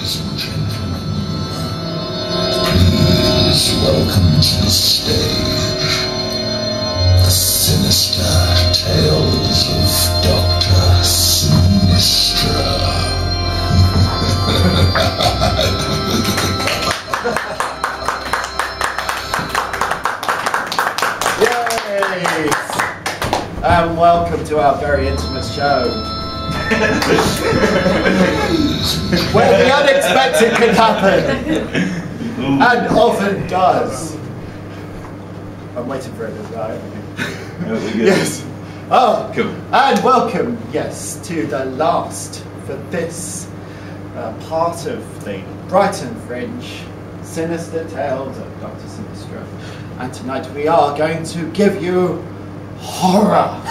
Ladies and gentlemen, please welcome to the stage the sinister tales of Dr. Synistra. Yay! And welcome to our very intimate show. Where the unexpected can happen. And often does. I'm waiting for it as well. Yes. Oh, cool. And welcome, yes, to the last for this part of the Brighton Fringe, Sinister Tales of Dr. Synistra. And tonight we are going to give you horror.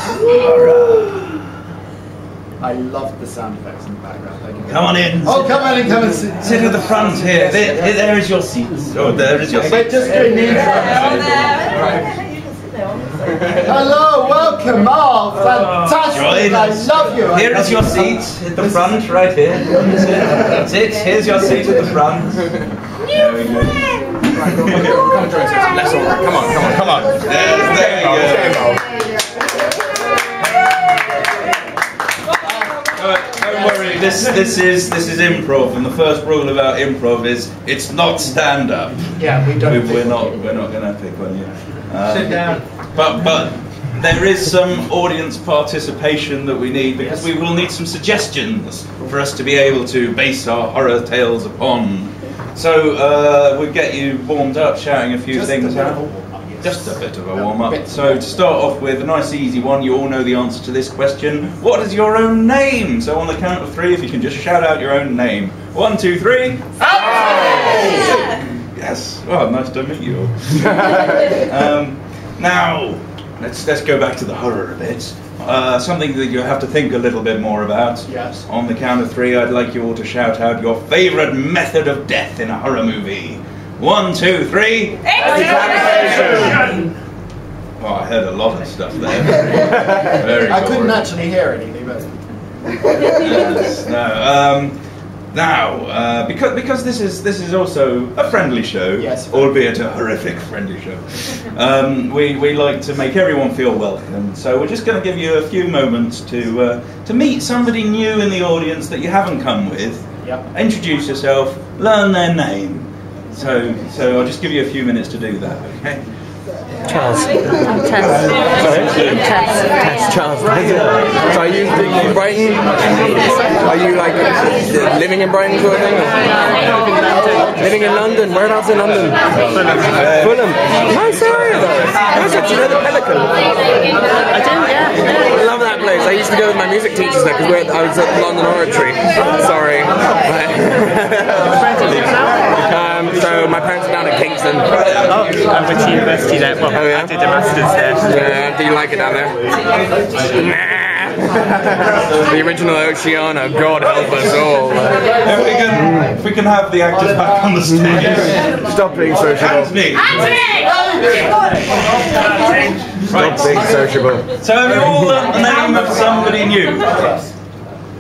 I love the sound effects in the background. Thank you. Come on in. Oh, come on in, come and sit. Sit at the front here. There is your seat. Oh, there is your seat. We're just doing the Hello, welcome. Oh, fantastic. I love you. Here is your seat at the front, right here. Sit. Here's your seat at the front. There we go. Let's all. Come on. There we go. Don't worry, this is improv, and the first rule about improv is it's not stand up. Yeah, we're not going to pick on you. Sit down. But there is some audience participation that we need, because we will need some suggestions for us to be able to base our horror tales upon. So we'll get you warmed up, shouting a few things out. Just a bit of a warm-up. So to start off with, a nice easy one, you all know the answer to this question. What is your own name? So on the count of 3, if you can just shout out your own name. 1, 2, 3. Yes. Oh, nice to meet you. Now, let's go back to the horror a bit. Something that you have to think a little bit more about. Yes. On the count of 3, I'd like you all to shout out your favourite method of death in a horror movie. 1, 2, 3. Execution! Oh, I heard a lot of stuff there. Very I couldn't boring. actually hear anything, but... Yes, no. Now, because this is also a friendly show, yes, albeit a horrific friendly show, we like to make everyone feel welcome. So we're just going to give you a few moments to meet somebody new in the audience that you haven't come with. Yep. Introduce yourself, learn their name. So I'll just give you a few minutes to do that, okay? Charles. Charles. So are you in Brighton? Are you like living in Brighton sort of thing? Living in London. Whereabouts in London? Fulham. Nice area though. Nice. Do you know the Pelican? I do, yeah. I love that place. I used to go with my music teachers there because I was at London Oratory. Sorry. So my parents are down at Kingston. Oh, I went to university there. Well, I did a master's there. Yeah, do you like it down there? Nah. The original Oceana, God help us all. If we can have the actors back on the stage. Stop being sociable. Stop being sociable. So have you all learnt the name of somebody new?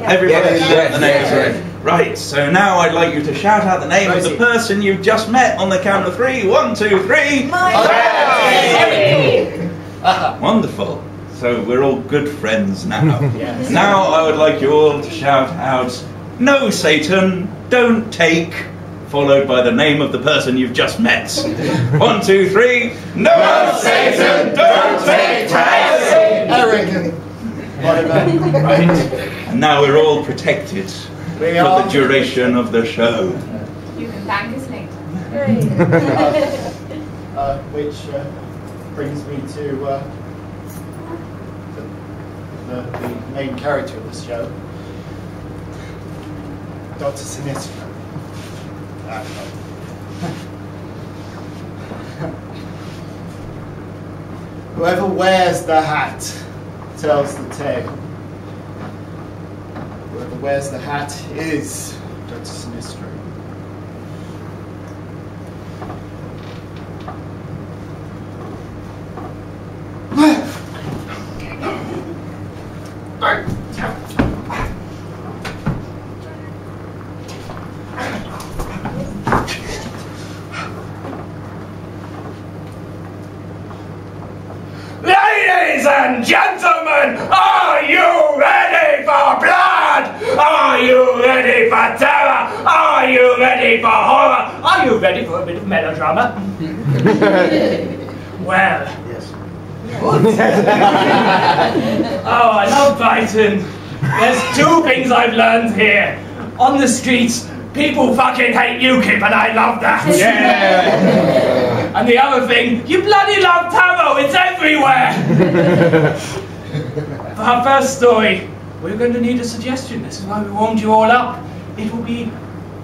Everybody learnt the name of somebody. Right, so now I'd like you to shout out the name of the person you've just met on the count of 3. 1, 2, 3. Wonderful. So we're all good friends now. Yes. Now I would like you all to shout out, "No, Satan, don't take," followed by the name of the person you've just met. 1, 2, 3. No, Satan, don't take. Arrogant. Right. And now we're all protected for the duration of the show. You can thank us later. Which brings me to the main character of this show, Dr. Synistra. Whoever wears the hat tells the tale. Whoever wears the hat is Dr. Synistra. and gentlemen, are you ready for blood? Are you ready for terror? Are you ready for horror? Are you ready for a bit of melodrama? Well, yes. Oh, I love Brighton. There's two things I've learned here. On the streets, people fucking hate UKIP, and I love that. Yeah. And the other thing, you bloody love tarot. It's everywhere. For our first story, we're going to need a suggestion. This is why we warmed you all up. It will be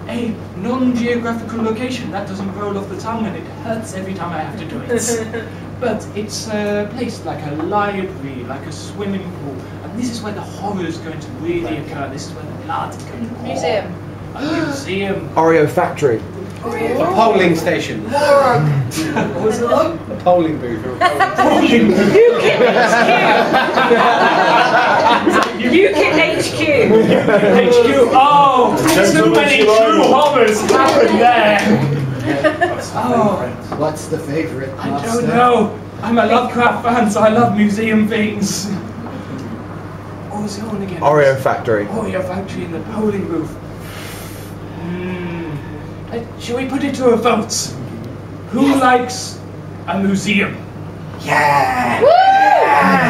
a non-geographical location. That doesn't roll off the tongue, and it hurts every time I have to do it. But it's placed like a library, like a swimming pool. And this is where the horror is going to really occur. This is where the blood is going to pour. Museum. A museum. Oreo factory. A polling station. What was it like? A polling booth. Polling booth. UKIP HQ. HQ. Oh, too many true horrors happen there. Oh, What's the favourite? I don't know. I'm a Lovecraft fan, so I love museum things. What was it on again? Oreo factory. Oreo factory in the polling booth. Shall we put it to a vote? Who likes a museum? Yeah!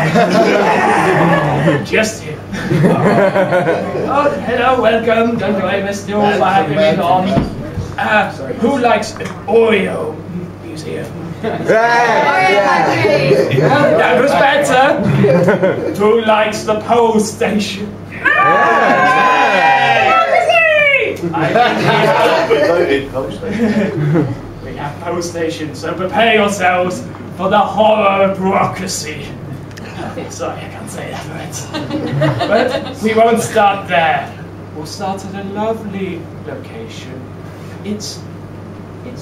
Yeah. Just here. Oh, hello, welcome. Don't worry, Mr. Newell, for having me on. Who likes an Oreo museum? That was better. Who likes the Pole Station? We have Pole Station, so prepare yourselves for the horror of bureaucracy. Sorry, I can't say that right. But we won't start there. We'll start at a lovely location. It's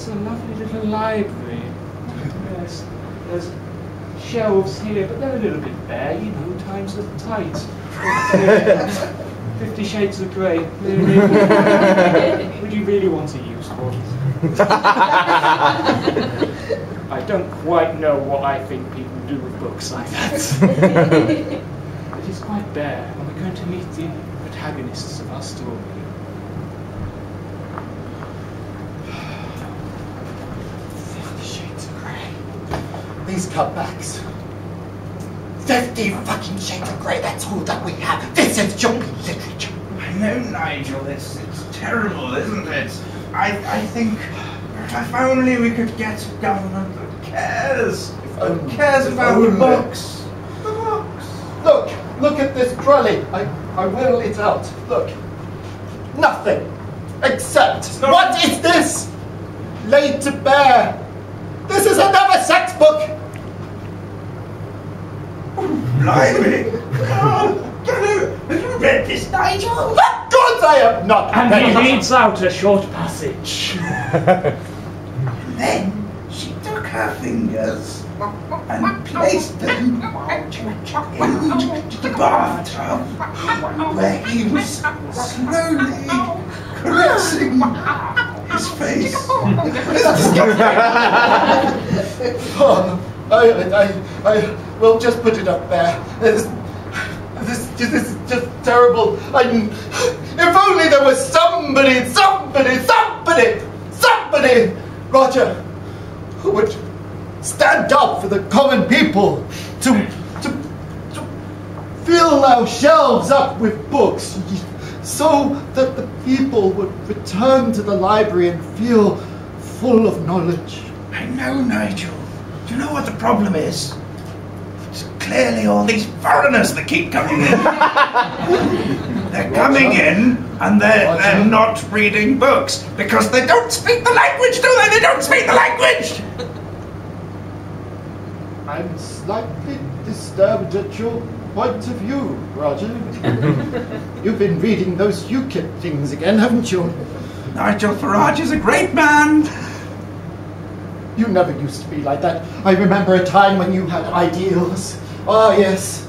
a lovely little library. Yes, there's shelves here, but they're a little bit bare, you know, times are tight. 50 Shades of Grey. Would you really want to use one? I don't quite know what I think people do with books like that. It is quite bare, and we're going to meet the protagonists of our story. 50 Shades of Grey. These cutbacks. 50 fucking Shades of Grey, that's all that we have. This is jumpy literature. I know, Nigel, it's terrible, isn't it? I think if only we could get a government that cares. Cares about the books. The books. Look at this trolley. I will it out. Look. Nothing. Except, what is this? Laid to bare. This is another sex book. Blimey! Have you read this, Nigel? Of course I have not. And he reads out a short passage. And then she took her fingers and placed them into the bathtub where he was slowly caressing his face. Oh, I will just put it up there. This is just terrible. If only there was somebody, Roger, who would stand up for the common people to fill our shelves up with books, so that the people would return to the library and feel full of knowledge. I know, Nigel. Do you know what the problem is? It's clearly all these foreigners that keep coming in. They're coming in and they're not reading books because they don't speak the language, do they? They don't speak the language! I'm slightly disturbed at your point of view, Roger. You've been reading those UKIP things again, haven't you? Nigel Farage is a great man. You never used to be like that. I remember a time when you had ideals. Ah, yes,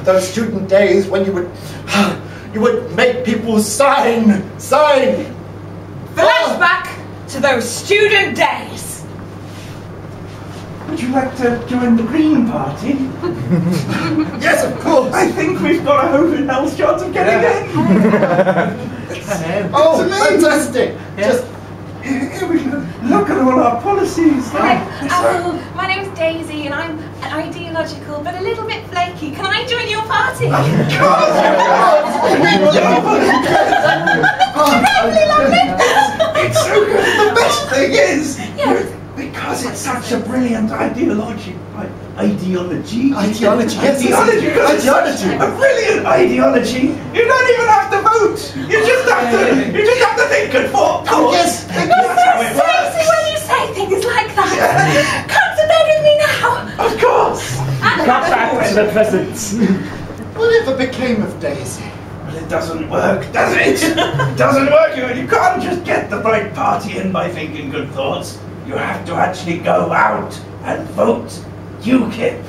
those student days when you would make people sign. Flashback to those student days. Would you like to join the Green Party? Yes, of course. I think we've got a hope in hell's chance of getting in. Oh, fantastic! Just Here we go. Look at all our policies. My name's Daisy and I'm ideological but a little bit flaky. Can I join your party? It's so good. The best thing is, because it's such a brilliant ideology. Ideology. Yes, Ideology. ideology. A brilliant ideology. You don't even have to vote. You just have to think and thought. Yes. That's how it works. Seriously, when you say things like that, come to bed with me now. Of course. Cut back to the present. Whatever became of Daisy? Well, it doesn't work, does it? It doesn't work. You can't just get the right party in by thinking good thoughts. You have to actually go out and vote. UKIP.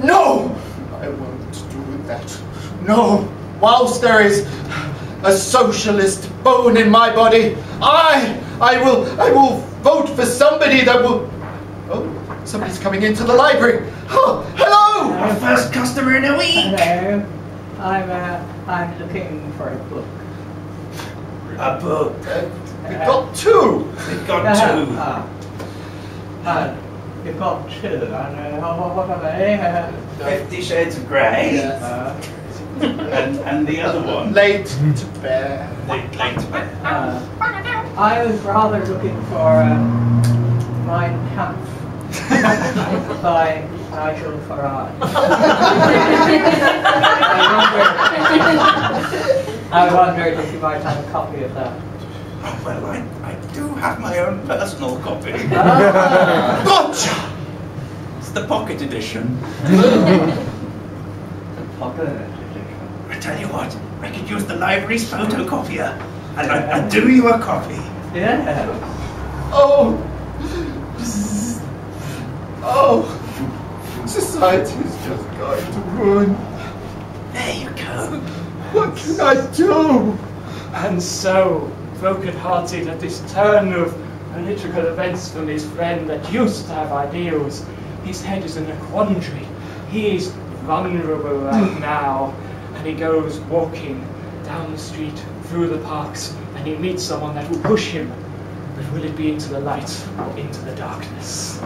No! I won't do that. No! Whilst there is a socialist bone in my body, I will vote for somebody that will... Oh, somebody's coming into the library. Oh, hello! Our first customer in a week. Hello. I'm looking for a book. A book. We've got two. We've got two. You've got two. And what are they? 50 Shades of Grey. Yes. And the other one. Late to bear. Late to bed. I was rather looking for Mein Kampf by Nigel Farage. I wondered if you might have a copy of that. Oh, well, I do have my own personal copy. Gotcha! It's the pocket edition. Pocket edition. I tell you what, I could use the library's photocopier, and I'd do you a copy. Yeah. Oh! Oh! Society is just going to ruin. There you go. What can I do? And so, broken-hearted at this turn of political events from his friend that used to have ideals, his head is in a quandary. He is vulnerable right now, and he goes walking down the street, through the parks, and he meets someone that will push him. But will it be into the light or into the darkness?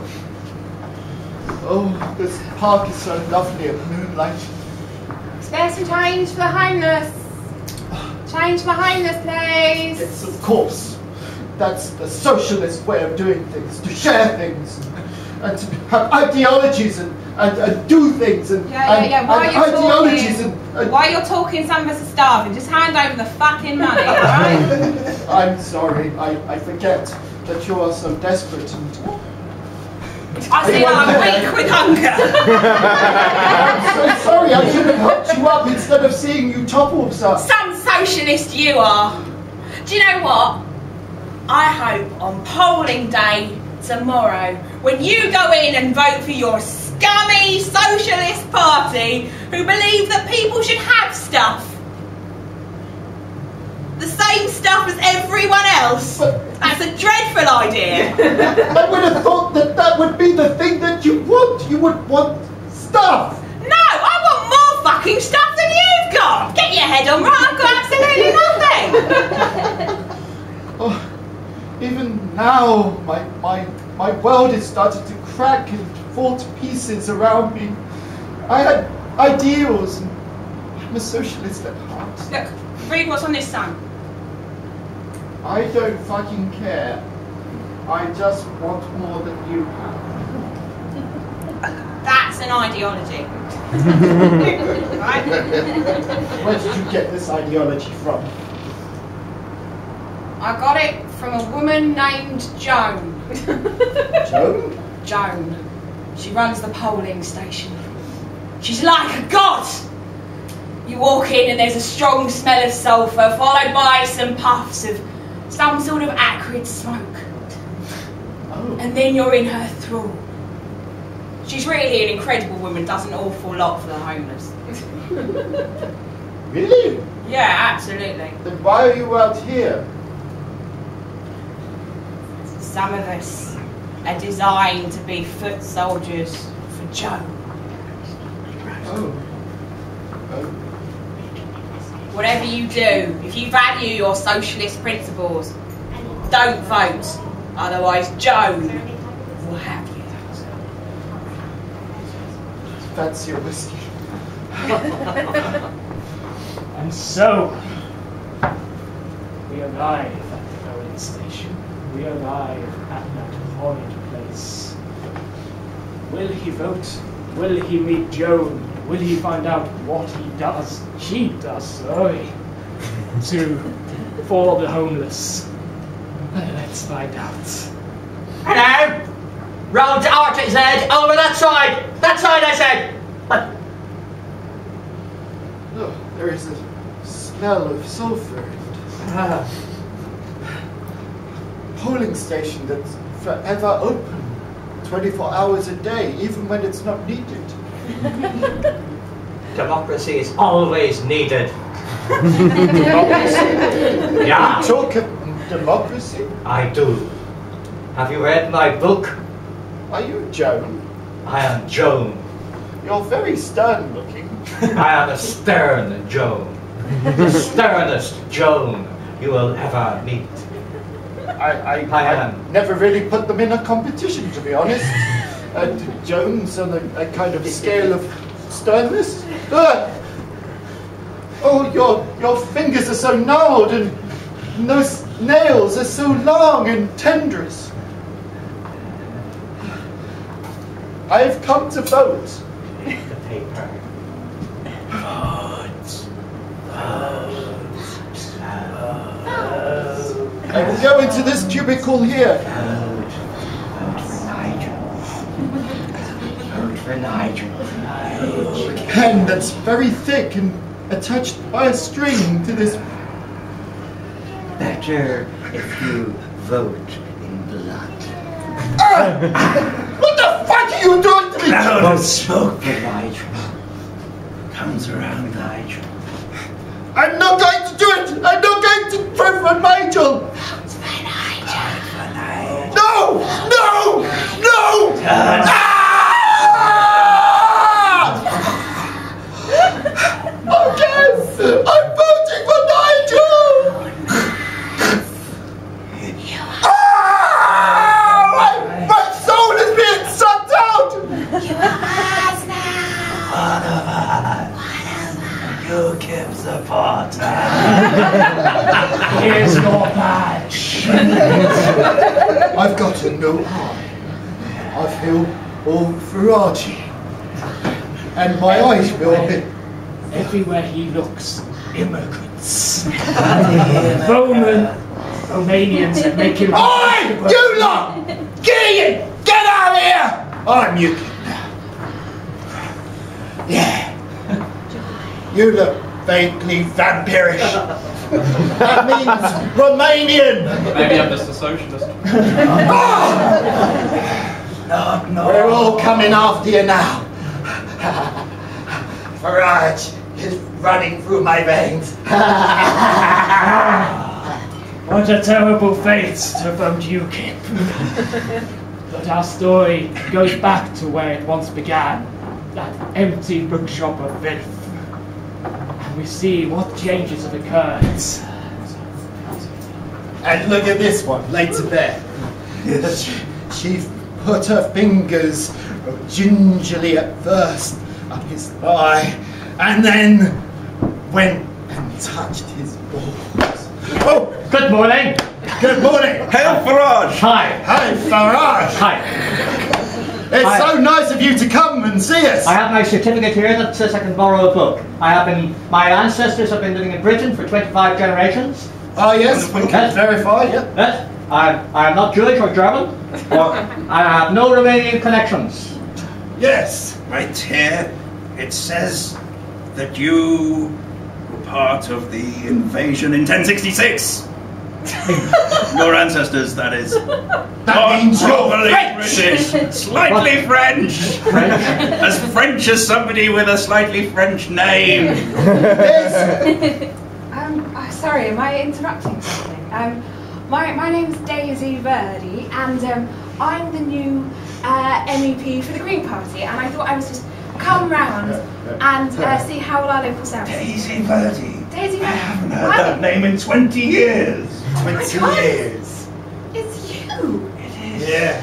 Oh, this park is so lovely at moonlight. Spare some change for the homeless. Change for homeless, please. Yes, of course. That's the socialist way of doing things, to share things and to have ideologies and do things and While you're talking, some of us are starving. Just hand over the fucking money, alright? I'm sorry, I forget that you are so desperate and... I see I'm weak with hunger. I'm so sorry, I should have helped you up instead of seeing you topple, sir. Some socialist you are. Do you know what? I hope on polling day tomorrow, when you go in and vote for your scummy socialist party who believe that people should have stuff, the same stuff as everyone else. That's a dreadful idea. I would have thought that would be the thing that you want. You would want stuff. No, I want more fucking stuff than you've got. Get your head on right. I've got absolutely nothing. Oh, even now, my world is starting to crack and fall to pieces around me. I had ideals, and I'm a socialist at heart. Look, read what's on this sign. I don't fucking care. I just want more than you have. That's an ideology. Right? Where did you get this ideology from? I got it from a woman named Joan. Joan? Joan. She runs the polling station. She's like a god. You walk in and there's a strong smell of sulphur, followed by some puffs of some sort of acrid smoke. Oh. And then you're in her thrall. She's really an incredible woman, does an awful lot for the homeless. Really? Yeah, absolutely. Then why are you out here? Some of us are designed to be foot soldiers for Joe. Whatever you do, if you value your socialist principles, don't vote. Otherwise, Joe will have you. Fancy a whiskey. And so, we arrive at the polling station. We arrive at that horrid place. Will he vote? Will he meet Joan? Will he find out what she does, for the homeless? Well, let's find out. Hello! Roll to Arctic Z, over that side! That side, I said! Oh, there is a smell of sulphur. Polling station that's forever open, 24 hours a day, even when it's not needed. Democracy is always needed. Democracy? Yeah. You talk of democracy? I do. Have you read my book? Are you Joan? I am Joan. You're very stern looking. I am a stern Joan. The sternest Joan you will ever meet. I never really put them in a competition, to be honest. Jones on a kind of scale of sternness. Oh, your fingers are so gnarled, and those nails are so long and tendrous. I have come to vote. The paper. I will go into this cubicle here. Vote for Nigel. A pen that's very thick and attached by a string to this. Better if you vote in blood. What the fuck are you doing to me? Cloud of smoke for Nigel. Comes around Nigel. I'm not going to do it! I'm not going to vote for Nigel! Vote for Nigel. No! No! No! Okay! I'm voting for Nigel! My soul is being sucked out! You are ours now. One of us. You give the part. Here's your badge. I've got a no harm. I feel all through Archie. And my eyes feel a bit. Everywhere he looks, immigrants. Romanians that make him... Oi! You lot! Get out of here! I'm you. Yeah. You look vaguely vampirish. That means Romanian. Maybe I'm just a socialist. No. We're all coming after you now. Farage is running through my veins. What a terrible fate to vote UKIP. But our story goes back to where it once began, that empty bookshop of filth. And we see what changes have occurred. And look at this one, laid to bed. She put her fingers gingerly at first up his thigh, and then went and touched his balls. Oh, Good morning. good morning. Hail Farage! Hi. Hi, Farage. Hi. It's Hi. so nice of you to come and see us. I have my certificate here that says I can borrow a book. My ancestors have been living in Britain for 25 generations. Oh, yes, we can verify, yeah. Yes, I am not Jewish or German. I have no Romanian connections. Yes. Right here, it says that you were part of the invasion in 1066. Your ancestors, that is. That means you're Properly French. British, slightly French. As French as somebody with a slightly French name. Yes. Sorry, am I interrupting something? My name's Daisy Verdi, and I'm the new MEP for the Green Party, and I thought I was just come round and see how our local service. Daisy Verdi. Daisy Verdi. I haven't heard that name in 20 years. 20 years. It's you. It is. Yeah.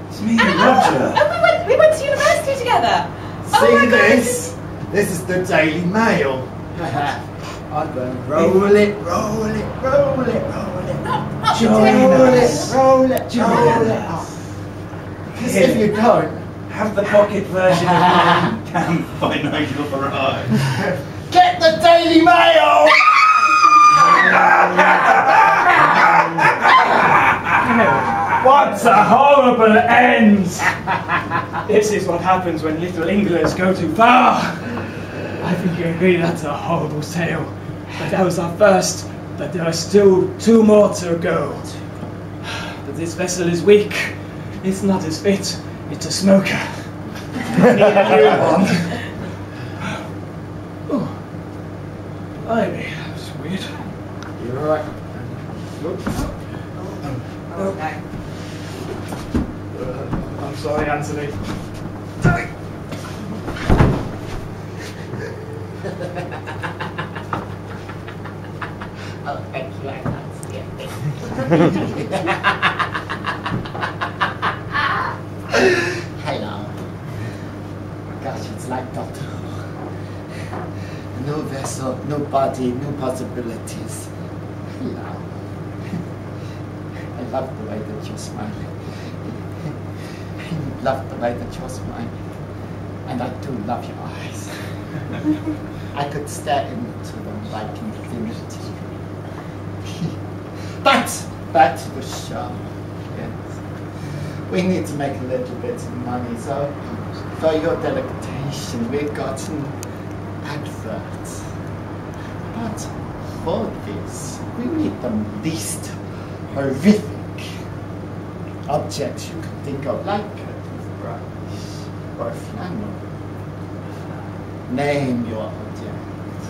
It's me and Roger. Oh, we went to university together. See my God, this? This is the Daily Mail. I'm going to roll it, roll it, roll it, roll it. Not Join Roll us. it, roll it, Join roll it. us. Because if you don't, Have the pocket version of Mein Kampf by Nigel Farage. get the Daily Mail! What a horrible end! This is what happens when little Englands go too far. I think you agree that's a horrible tale. But that was our first, but there are still 2 more to go. But this vessel is weak. It's not as fit. It's a smoker. I need a new one. Oh. Ivy, that's weird. You're right. Okay. I'm sorry, Anthony. Oh, thank you, I can't see it. Hello. Gosh, it's like Doctor Who. No vessel, no body, no possibilities. Hello. I love the way that you're smiling. I love the way that you're smiling. And I do love your eyes. I could stare into them like infinity. But back to the show. Yes. We need to make a little bit of money, so for your delectation, we've got an advert. But for this, we need the least horrific objects you could think of, like a toothbrush or flannel. Name your object.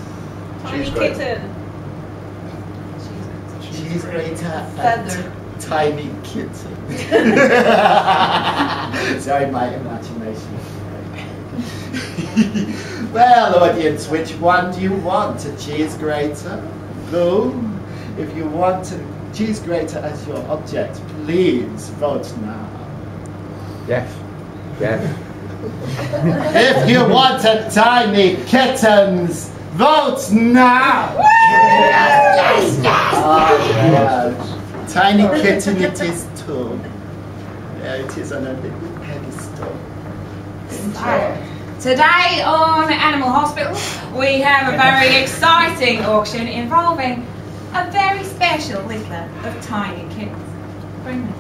Tiny kitten. Cheese grater Feather. and tiny kitten. Sorry, my imagination. Well, audience, which one do you want? A cheese grater? Blue? If you want a cheese grater as your object, please vote now. Yes. Yes. If you want a tiny kittens, vote now! Yes, yes, yes! Tiny kitten it is too. Yeah, it is on a little pedestal. Enjoy. Today on Animal Hospital, we have a very exciting auction involving a very special litter of tiny kittens. Bring them.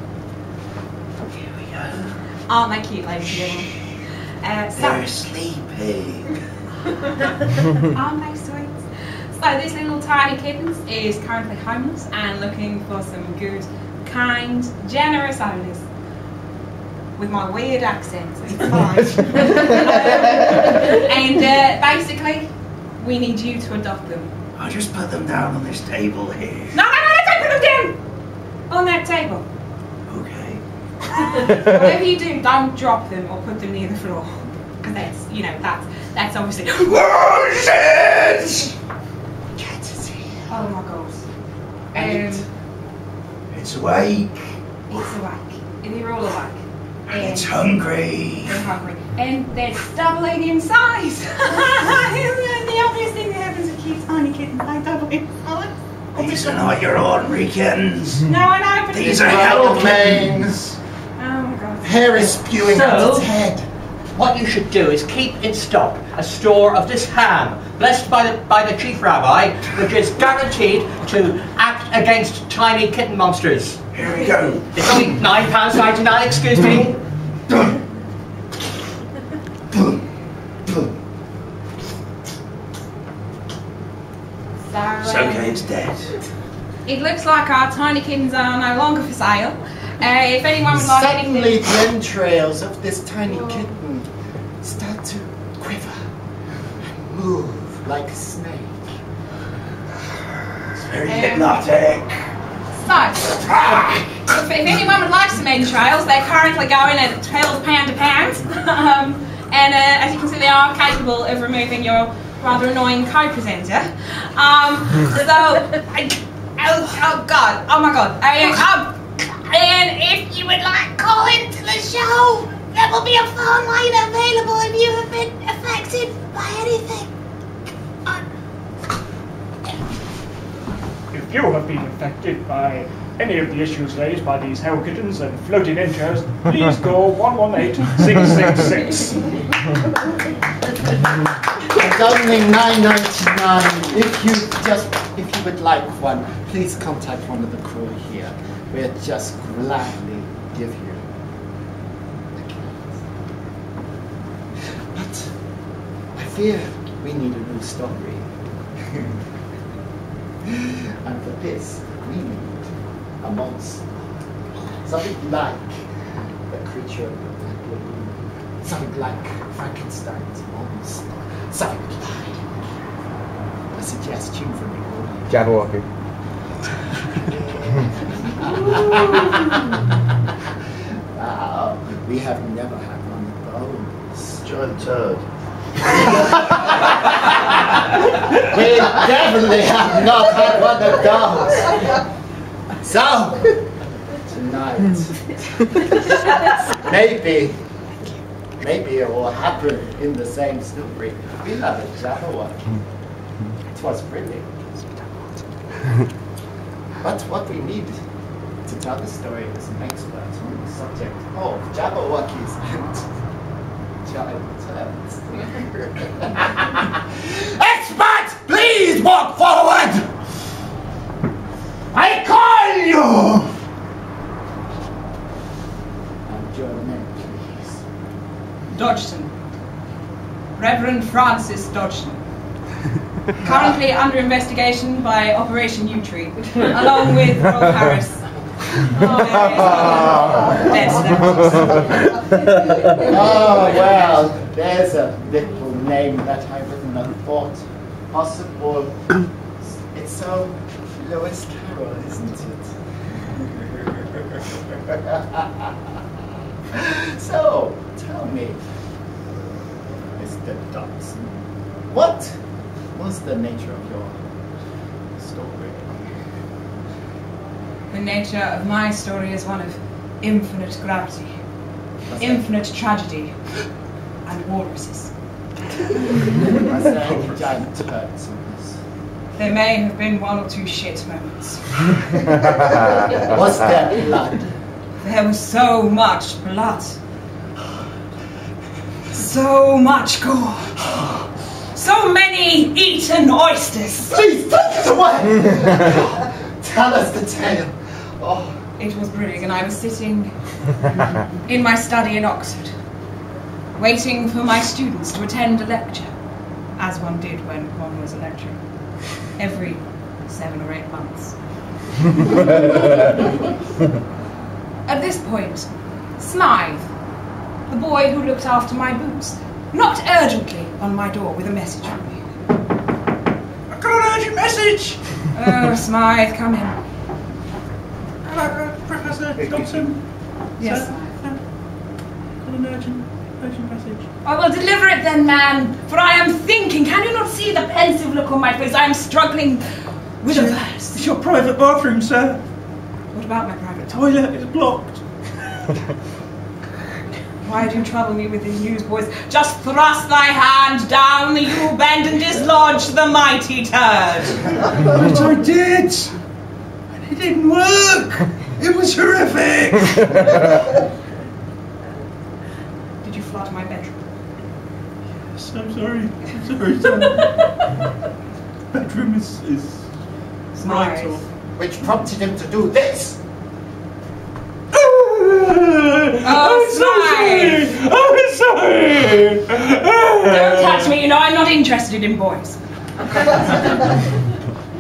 Here we go. Aren't they cute, ladies and gentlemen? They're sleeping. Aren't they sweet? So this little tiny kittens is currently homeless and looking for some good, kind, generous owners. With my weird accent, it's fine. And basically, we need you to adopt them. I'll just put them down on this table here. No, don't put them down! On that table. Okay. Whatever you do, don't drop them or put them near the floor. Because that's, you know, that's obviously... Roses! Cat is here. Oh my god. It's awake. It's awake. And they're all awake. And it's hungry. They're hungry. And they're doubling in size. The obvious thing that happens with cute tiny kittens, they double in size. These are not your ordinary kittens. No, I know, but These are hell Mains. Oh my god. Hair is spewing So- out its head. What you should do is keep in stock a store of this ham, blessed by the chief rabbi, which is guaranteed to act against tiny kitten monsters. Here we go. It's only £9.99, excuse me. It's okay, it's dead. It looks like our tiny kittens are no longer for sale. If anyone would like Suddenly anything... the entrails of this tiny kitten start to quiver and move like a snake. It's very hypnotic. So, if anyone would like some entrails, they're currently going at £12 a pound. And as you can see, they are capable of removing your rather annoying co-presenter. Oh my god. And if you would like to call into the show, there will be a phone line available if you have been affected by anything. If you have been affected by any of the issues raised by these hell kittens and floating intros, please call 118-666. It's only $9.99. If you would like one, please contact one of the crew here. We'll just gladly give you the cat. But I fear we need a new story. And for this, we need a monster. Something like the creature of the Black Lagoon. Something like Frankenstein's monster. Something like a suggestion from the audience. Jabberwocky. Wow, we have never had one of those. Giant turd. We definitely have not had one of those. So, tonight, maybe it will happen in the same story. We have a Jabberwocky. It was brilliant. But what we need to tell the story is an expert on the subject of Jabberwockies and giant turds. Expert, please walk forward! I call you! And your name, please. Dodgson. Reverend Francis Dodgson. Currently under investigation by Operation U-Tree, along with Rob Harris. Oh, well, there's a little name that I wouldn't have thought possible. It's so Lewis Carroll, isn't it? So, tell me, Mr. Dodson, what was the nature of your story? The nature of my story is one of infinite gravity, infinite tragedy, and walruses. Was there any giant turds in this? There may have been one or two shit moments. Was there blood? There was so much blood. So much gore. So many eaten oysters. Please, take it away! Tell us the tale. Oh. It was brilliant, and I was sitting in my study in Oxford, waiting for my students to attend a lecture, as one did when one was a lecturer, every 7 or 8 months. At this point, Smythe, the boy who looked after my boots, knocked urgently on my door with a message for me. I've got an urgent message! Oh, Smythe, come in. Hello, Professor Dodson. Yes, Sir? Smythe. Got an urgent message. I will deliver it then, man, for I am thinking. Can you not see the pensive look on my face? I am struggling with a verse. It's your private bathroom, sir. What about my private Toilet is blocked. Why do you trouble me with these newsboys? Just thrust thy hand down the U-bend and dislodge the mighty turd. But I did! And it didn't work! It was horrific! Did you flutter my bedroom? Yes, I'm sorry. I'm sorry. Bedroom is right off. Which prompted him to do this? Oh, I'm sorry! Don't touch me, you know I'm not interested in boys.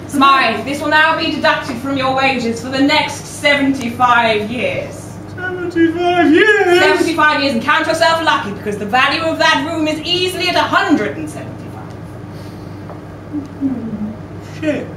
Smythe, this will now be deducted from your wages for the next 75 years. 75 years? 75 years, and count yourself lucky, because the value of that room is easily at 175. Shit.